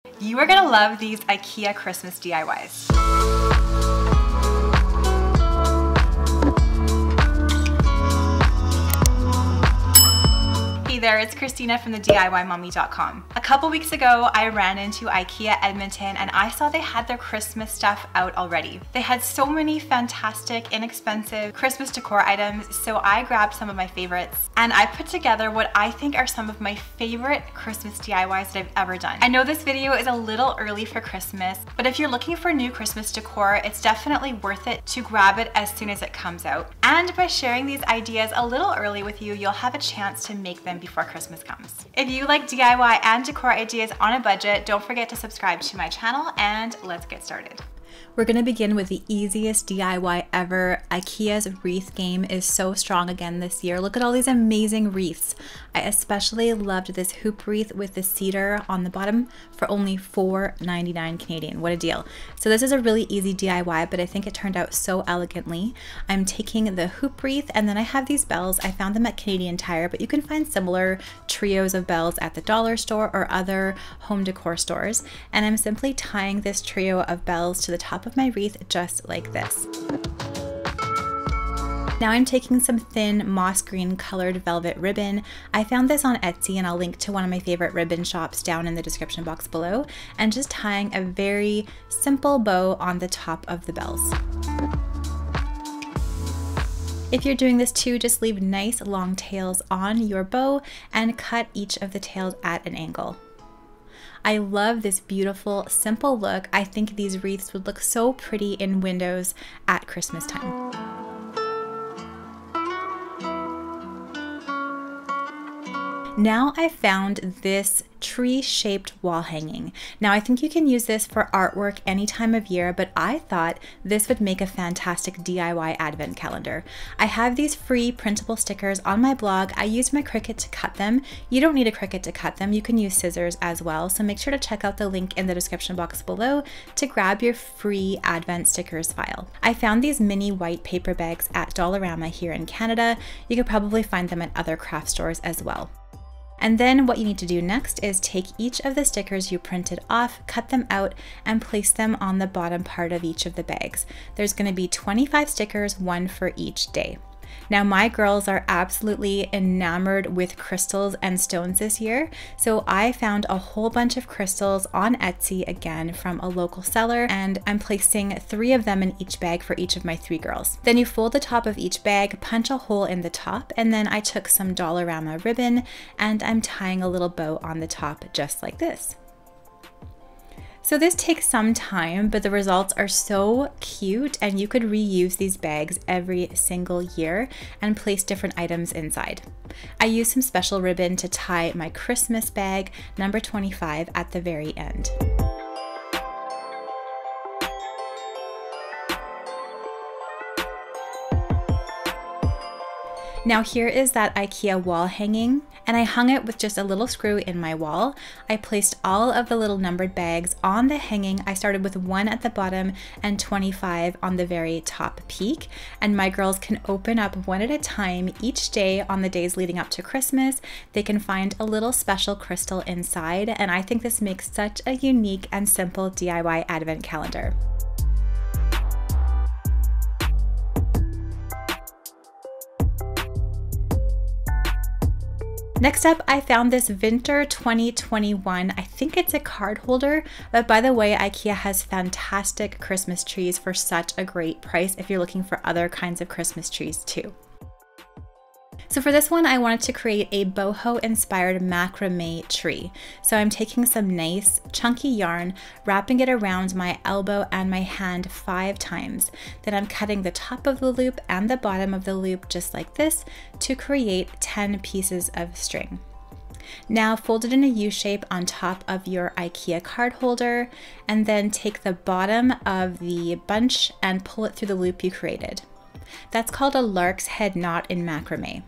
You are gonna love these IKEA Christmas DIYs. Hey there, it's Christina from the DIYmommy.com. A couple weeks ago, I ran into IKEA Edmonton and I saw they had their Christmas stuff out already. They had so many fantastic, inexpensive Christmas decor items, so I grabbed some of my favorites and I put together what I think are some of my favorite Christmas DIYs that I've ever done. I know this video is a little early for Christmas, but if you're looking for new Christmas decor, it's definitely worth it to grab it as soon as it comes out. And by sharing these ideas a little early with you, you'll have a chance to make them before Christmas comes. If you like DIY and decor ideas on a budget, don't forget to subscribe to my channel and let's get started. We're gonna begin with the easiest DIY ever. IKEA's wreath game is so strong again this year. Look at all these amazing wreaths. I especially loved this hoop wreath with the cedar on the bottom for only $4.99 Canadian. What a deal. So this is a really easy DIY, but I think it turned out so elegantly. I'm taking the hoop wreath and then I have these bells. I found them at Canadian Tire, but you can find similar trios of bells at the dollar store or other home decor stores. And I'm simply tying this trio of bells to the top of my wreath just like this. Now I'm taking some thin moss green colored velvet ribbon. I found this on Etsy and I'll link to one of my favorite ribbon shops down in the description box below, and just tying a very simple bow on the top of the bells. If you're doing this too, just leave nice long tails on your bow and cut each of the tails at an angle. I love this beautiful, simple look. I think these wreaths would look so pretty in windows at Christmas time. Now I found this tree-shaped wall hanging. Now I think you can use this for artwork any time of year, but I thought this would make a fantastic DIY advent calendar. I have these free printable stickers on my blog. I used my Cricut to cut them. You don't need a Cricut to cut them. You can use scissors as well. So make sure to check out the link in the description box below to grab your free advent stickers file. I found these mini white paper bags at Dollarama here in Canada. You could probably find them at other craft stores as well. And then what you need to do next is take each of the stickers you printed off, cut them out, and place them on the bottom part of each of the bags. There's going to be 25 stickers, one for each day. Now my girls are absolutely enamored with crystals and stones this year, so I found a whole bunch of crystals on Etsy again from a local seller, and I'm placing 3 of them in each bag for each of my 3 girls. Then you fold the top of each bag, punch a hole in the top, and then I took some Dollarama ribbon and I'm tying a little bow on the top just like this. So this takes some time, but the results are so cute and you could reuse these bags every single year and place different items inside. I used some special ribbon to tie my Christmas bag, number 25, at the very end. Now here is that IKEA wall hanging, and I hung it with just a little screw in my wall. I placed all of the little numbered bags on the hanging. I started with 1 at the bottom and 25 on the very top peak, and my girls can open up one at a time each day on the days leading up to Christmas. They can find a little special crystal inside, and I think this makes such a unique and simple DIY advent calendar. Next up, I found this VINTER 2021. I think it's a card holder, but by the way, IKEA has fantastic Christmas trees for such a great price if you're looking for other kinds of Christmas trees too. So for this one, I wanted to create a boho inspired macrame tree. So I'm taking some nice chunky yarn, wrapping it around my elbow and my hand 5 times. Then I'm cutting the top of the loop and the bottom of the loop just like this to create 10 pieces of string. Now fold it in a U shape on top of your IKEA card holder, and then take the bottom of the bunch and pull it through the loop you created. That's called a lark's head knot in macrame.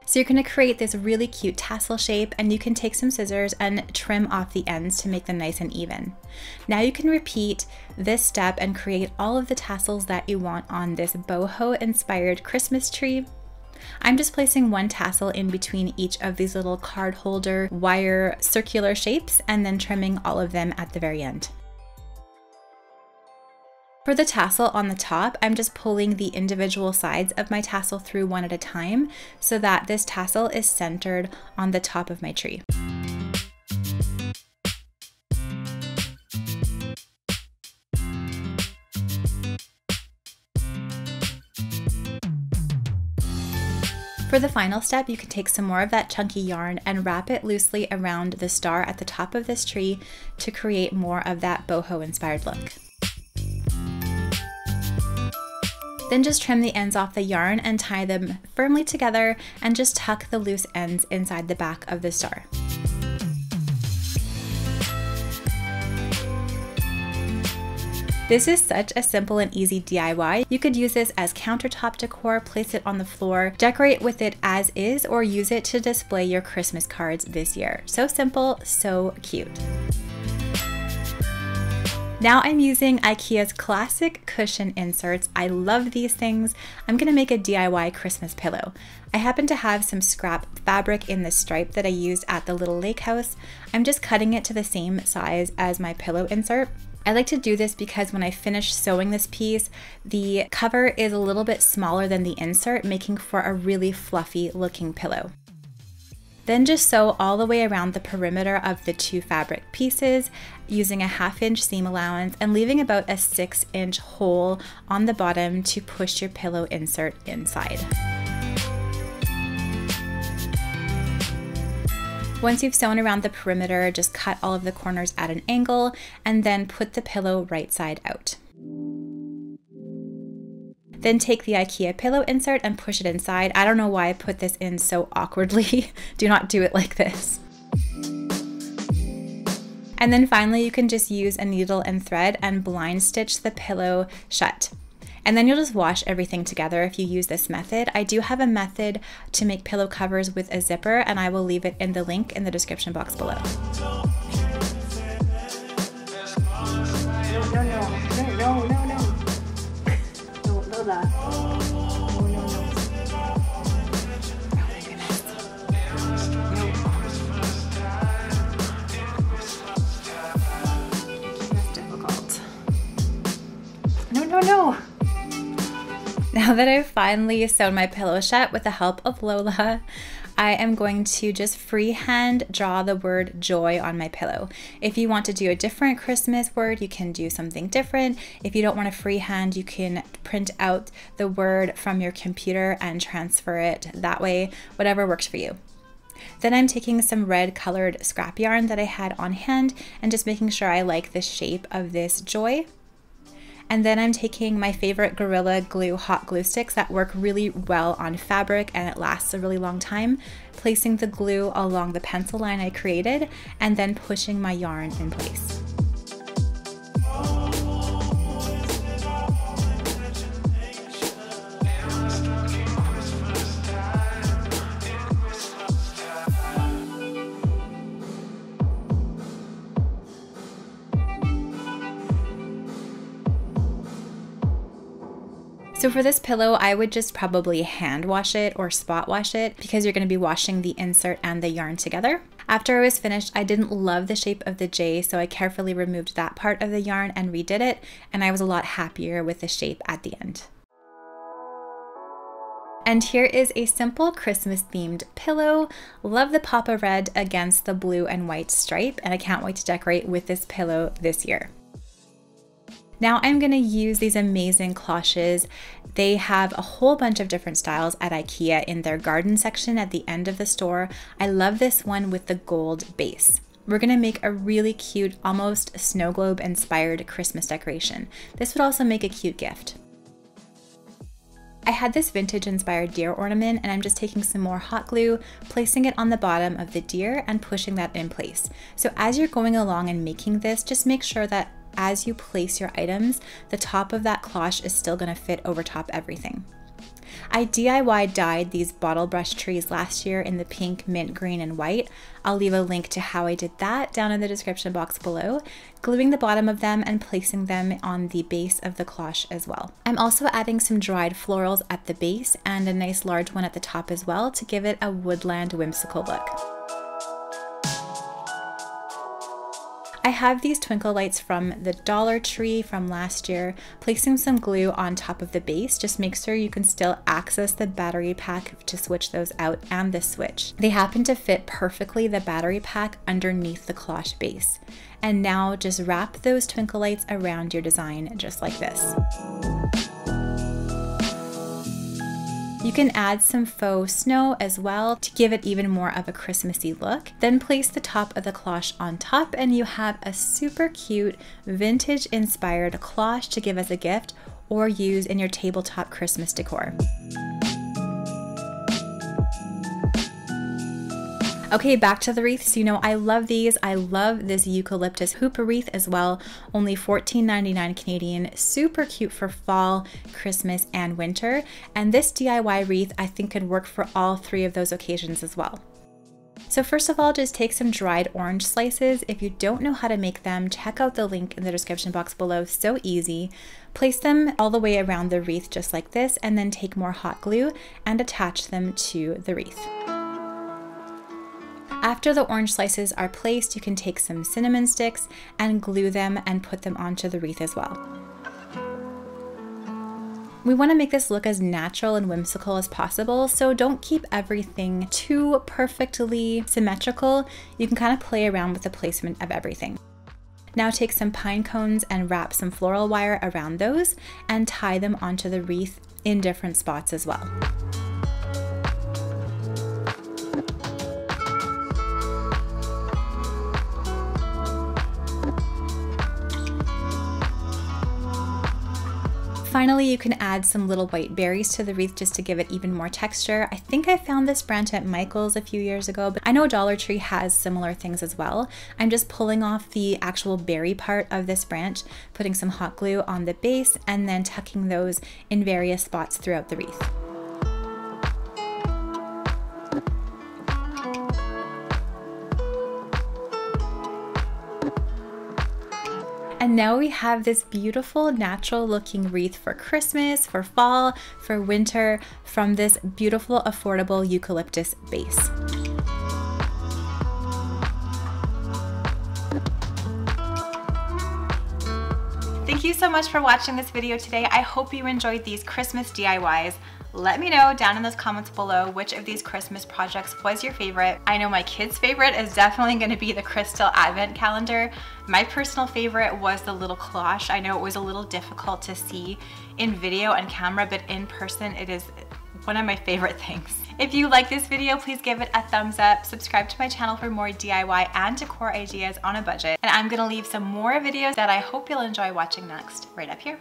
So you're going to create this really cute tassel shape, and you can take some scissors and trim off the ends to make them nice and even. Now you can repeat this step and create all of the tassels that you want on this boho inspired Christmas tree. I'm just placing one tassel in between each of these little card holder wire circular shapes and then trimming all of them at the very end. For the tassel on the top, I'm just pulling the individual sides of my tassel through one at a time so that this tassel is centered on the top of my tree. For the final step, you can take some more of that chunky yarn and wrap it loosely around the star at the top of this tree to create more of that boho inspired look. Then just trim the ends off the yarn and tie them firmly together and just tuck the loose ends inside the back of the star. This is such a simple and easy DIY. You could use this as countertop decor, place it on the floor, decorate with it as is, or use it to display your Christmas cards this year. So simple, so cute. Now I'm using IKEA's classic cushion inserts. I love these things. I'm gonna make a DIY Christmas pillow. I happen to have some scrap fabric in the stripe that I used at the little lake house. I'm just cutting it to the same size as my pillow insert. I like to do this because when I finish sewing this piece, the cover is a little bit smaller than the insert, making for a really fluffy looking pillow. Then just sew all the way around the perimeter of the two fabric pieces using a 1/2 inch seam allowance and leaving about a 6-inch hole on the bottom to push your pillow insert inside. Once you've sewn around the perimeter, just cut all of the corners at an angle and then put the pillow right side out. Then take the IKEA pillow insert and push it inside. I don't know why I put this in so awkwardly. Do not do it like this. And then finally, you can just use a needle and thread and blind stitch the pillow shut. And then you'll just wash everything together if you use this method. I do have a method to make pillow covers with a zipper, and I will leave it in the link in the description box below. That's difficult. No. Now that I've finally sewn my pillow shut with the help of Lola, I am going to just freehand draw the word joy on my pillow. If you want to do a different Christmas word, you can do something different. If you don't want to freehand, you can print out the word from your computer and transfer it that way, whatever works for you. Then I'm taking some red colored scrap yarn that I had on hand and just making sure I like the shape of this joy. And then I'm taking my favorite Gorilla Glue hot glue sticks that work really well on fabric and it lasts a really long time, placing the glue along the pencil line I created and then pushing my yarn in place. So for this pillow, I would just probably hand wash it or spot wash it because you're going to be washing the insert and the yarn together. After I was finished, I didn't love the shape of the J, so I carefully removed that part of the yarn and redid it, and I was a lot happier with the shape at the end. And here is a simple Christmas themed pillow. Love the pop of red against the blue and white stripe, and I can't wait to decorate with this pillow this year. Now I'm going to use these amazing cloches. They have a whole bunch of different styles at IKEA in their garden section at the end of the store. I love this one with the gold base. We're going to make a really cute, almost snow globe inspired Christmas decoration. This would also make a cute gift. I had this vintage inspired deer ornament and I'm just taking some more hot glue, placing it on the bottom of the deer and pushing that in place. So as you're going along and making this, just make sure that as you place your items, the top of that cloche is still going to fit over top everything. I DIY dyed these bottle brush trees last year in the pink, mint, green, and white. I'll leave a link to how I did that down in the description box below, gluing the bottom of them and placing them on the base of the cloche as well. I'm also adding some dried florals at the base and a nice large one at the top as well to give it a woodland whimsical look. I have these twinkle lights from the Dollar Tree from last year. Placing some glue on top of the base just makes sure you can still access the battery pack to switch those out and the switch. They happen to fit perfectly the battery pack underneath the cloche base. And now just wrap those twinkle lights around your design just like this. You can add some faux snow as well to give it even more of a Christmassy look. Then place the top of the cloche on top and you have a super cute vintage inspired cloche to give as a gift or use in your tabletop Christmas decor. Okay, back to the wreaths. You know, I love these. I love this eucalyptus hoop wreath as well. Only $14.99 Canadian. Super cute for fall, Christmas, and winter. And this DIY wreath I think could work for all three of those occasions as well. So first of all, just take some dried orange slices. If you don't know how to make them, check out the link in the description box below. So easy. Place them all the way around the wreath just like this, and then take more hot glue and attach them to the wreath. After the orange slices are placed, you can take some cinnamon sticks and glue them and put them onto the wreath as well. We want to make this look as natural and whimsical as possible, so don't keep everything too perfectly symmetrical. You can kind of play around with the placement of everything. Now take some pine cones and wrap some floral wire around those and tie them onto the wreath in different spots as well. Finally, you can add some little white berries to the wreath just to give it even more texture. I think I found this branch at Michael's a few years ago, but I know Dollar Tree has similar things as well. I'm just pulling off the actual berry part of this branch, putting some hot glue on the base, and then tucking those in various spots throughout the wreath. And now we have this beautiful natural looking wreath for Christmas, for fall, for winter, from this beautiful affordable eucalyptus base. Thank you so much for watching this video today. I hope you enjoyed these Christmas DIYs. Let me know down in those comments below which of these Christmas projects was your favorite. I know my kids' favorite is definitely going to be the crystal advent calendar. My personal favorite was the little cloche. I know it was a little difficult to see in video and camera, but in person it is one of my favorite things. If you like this video, please give it a thumbs up, subscribe to my channel for more DIY and decor ideas on a budget, and I'm gonna leave some more videos that I hope you'll enjoy watching next right up here.